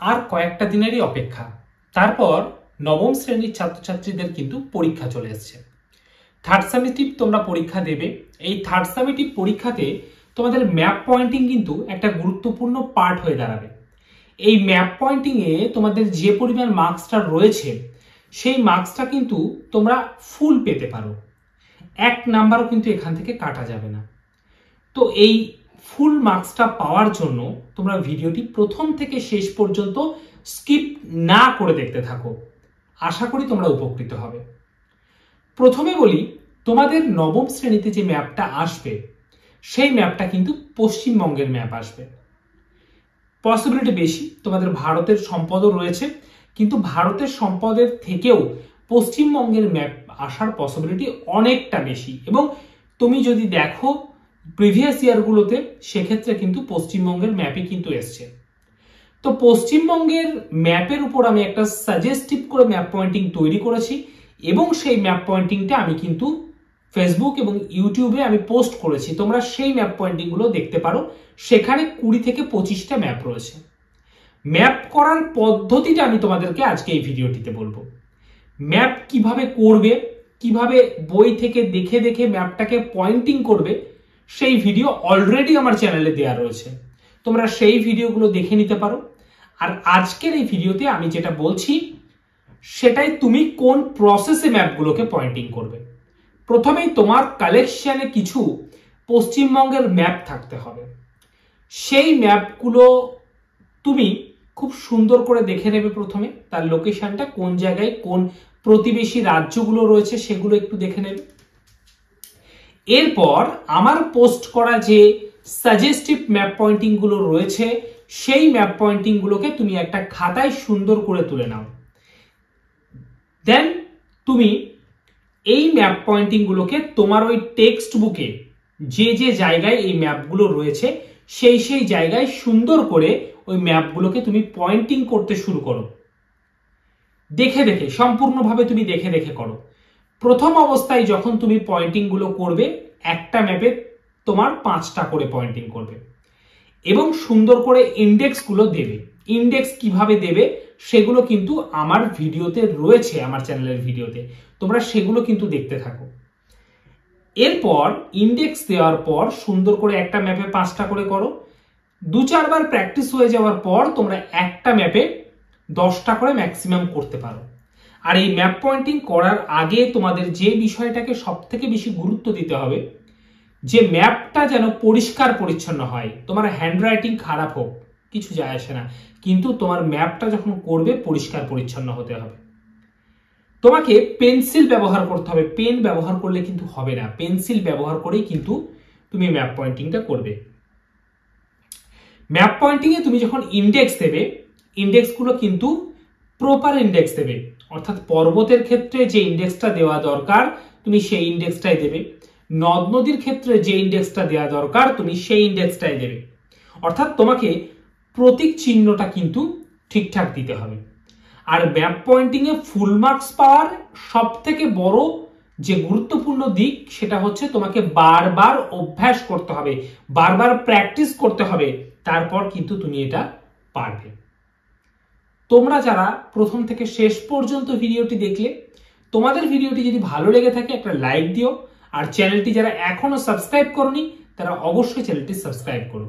আর কয়েকটা দিনেরই অপেক্ষা, তারপর নবম শ্রেণীর ছাত্রছাত্রীদের কিন্তু পরীক্ষা চলে এসছে। থার্ড সামেটিভ তোমরা পরীক্ষা দেবে। এই থার্ড সামেটিভ পরীক্ষাতে তোমাদের ম্যাপ পয়েন্টিং কিন্তু একটা গুরুত্বপূর্ণ পার্ট হয়ে দাঁড়াবে। এই ম্যাপ পয়েন্টিং এ তোমাদের যে পরিমাণ মার্কসটা রয়েছে সেই মার্কসটা কিন্তু তোমরা ফুল পেতে পারো, 1 নাম্বারও কিন্তু এখান থেকে কাটা যাবে না। তো এই ফুল মার্কসটা পাওয়ার জন্য তোমরা ভিডিওটি প্রথম থেকে শেষ পর্যন্ত স্কিপ না করে দেখতে থাকো, আশা করি তোমরা উপকৃত হবে। প্রথমে বলি, তোমাদের নবম শ্রেণীতে যে ম্যাপটা আসবে সেই ম্যাপটা কিন্তু পশ্চিমবঙ্গের ম্যাপ আসবে। পসিবিলিটি বেশি, তোমাদের ভারতের সম্পদও রয়েছে, কিন্তু ভারতের সম্পদের থেকেও পশ্চিমবঙ্গের ম্যাপ আসার পসিবিলিটি অনেকটা বেশি। এবং তুমি যদি দেখো প্রিভিয়াস ইয়ারগুলোতে, সেক্ষেত্রে কিন্তু পশ্চিমবঙ্গের ম্যাপই কিন্তু এসছে। তো পশ্চিমবঙ্গের ম্যাপের উপর আমি একটা সাজেস্টিভ করে ম্যাপ পয়েন্টিং তৈরি করেছি এবং সেই ম্যাপ পয়েন্টিংটা আমি কিন্তু ফেসবুক এবং ইউটিউবে আমি পোস্ট করেছি। তোমরা সেই ম্যাপ পয়েন্টিং গুলো দেখতে পারো, সেখানে 20 থেকে 25টা ম্যাপ রয়েছে। ম্যাপ করার পদ্ধতিটা আমি তোমাদেরকে আজকে এই ভিডিওটিতে বলবো। ম্যাপ কিভাবে করবে, কিভাবে বই থেকে দেখে দেখে ম্যাপটাকে পয়েন্টিং করবে, সেই ভিডিও অলরেডি আমার চ্যানেলে দেওয়া রয়েছে, তোমরা সেই ভিডিওগুলো দেখে নিতে পারো। আর আজকের এই ভিডিওতে আমি যেটা বলছি সেটাই তুমি কোন প্রসেসে ম্যাপগুলোকে পয়েন্টিং করবে। প্রথমেই তোমার কালেকশনে কিছু পশ্চিমবঙ্গের ম্যাপ থাকতে হবে। সেই ম্যাপগুলো তুমি খুব সুন্দর করে দেখে নেবে। প্রথমে তার লোকেশনটা কোন জায়গায়, কোন প্রতিবেশী রাজ্যগুলো রয়েছে সেগুলো একটু দেখে নেবে। এরপর আমার পোস্ট করা যে সাজেস্টিভ ম্যাপ পয়েন্টিং গুলো রয়েছে সেই ম্যাপ পয়েন্টিং গুলোকে তুমি একটা খাতায় সুন্দর করে তুলে নাও। দেন তুমি এই ম্যাপ পয়েন্টিং গুলোকে তোমার ওই টেক্সট বুকে যে যে জায়গায় এই ম্যাপগুলো রয়েছে সেই সেই জায়গায় সুন্দর করে ওই ম্যাপগুলোকে তুমি পয়েন্টিং করতে শুরু করো। দেখে দেখে, সম্পূর্ণভাবে তুমি দেখে দেখে করো। প্রথম অবস্থায় যখন তুমি পয়েন্টিং গুলো করবে, একটা ম্যাপে তোমার 5টা করে পয়েন্টিং করবে এবং সুন্দর করে ইন্ডেক্স গুলো দেবে। ইন্ডেক্স কিভাবে দেবে সেগুলো কিন্তু আমার ভিডিওতে রয়েছে, আমার চ্যানেলের ভিডিওতে, তোমরা সেগুলো কিন্তু দেখতে থাকো। এরপর ইন্ডেক্স দেওয়ার পর সুন্দর করে একটা ম্যাপে 5টা করে করো। 2-4 বার প্র্যাকটিস হয়ে যাওয়ার পর তোমরা একটা ম্যাপে 10টা করে ম্যাক্সিমাম করতে পারো। আর এই ম্যাপ পয়েন্টিং করার আগে তোমাদের যে বিষয়টাকে সব থেকে বেশি গুরুত্ব দিতে হবে, যে ম্যাপটা যেন পরিষ্কার পরিচ্ছন্ন হয়। তোমার হ্যান্ডরাইটিং খারাপ হোক কিছু যায় আসে না, কিন্তু তোমার ম্যাপটা যখন করবে পরিষ্কার পরিচ্ছন্ন হতে হবে। তোমাকে পেন্সিল ব্যবহার করতে হবে, পেন ব্যবহার করলে কিন্তু হবে না। পেন্সিল ব্যবহার করেই কিন্তু তুমি ম্যাপ পয়েন্টিংটা করবে। ম্যাপ পয়েন্টিং এ তুমি যখন ইন্ডেক্স দেবে, ইন্ডেক্সগুলো কিন্তু প্রপার ইন্ডেক্স দেবে, অর্থাৎ পর্বতের ক্ষেত্রে যে ইন্ডেক্সটা দেওয়া দরকার তুমি সেই ইন্ডেক্সটাই দেবে। নদ নদীর ক্ষেত্রে যে ইন্ডেক্সটা দেওয়া দরকার তুমি সেই ইন্ডেক্সটাই দেবে। অর্থাৎ তোমাকে প্রতীক চিহ্নটা কিন্তু ঠিকঠাক দিতে হবে। আর ম্যাপ পয়েন্টিং এ ফুল মার্কস পাওয়ার সব থেকে বড় যে গুরুত্বপূর্ণ দিক সেটা হচ্ছে তোমাকে বারবার অভ্যাস করতে হবে, বারবার প্র্যাকটিস করতে হবে, তারপর কিন্তু তুমি এটা পারবে। তোমরা যারা প্রথম থেকে শেষ পর্যন্ত ভিডিওটি দেখলে, তোমাদের ভিডিওটি যদি ভালো লেগে থাকে একটা লাইক দিও। আর চ্যানেলটি যারা এখনো সাবস্ক্রাইব করোনি তারা অবশ্যই চ্যানেলটি সাবস্ক্রাইব করো।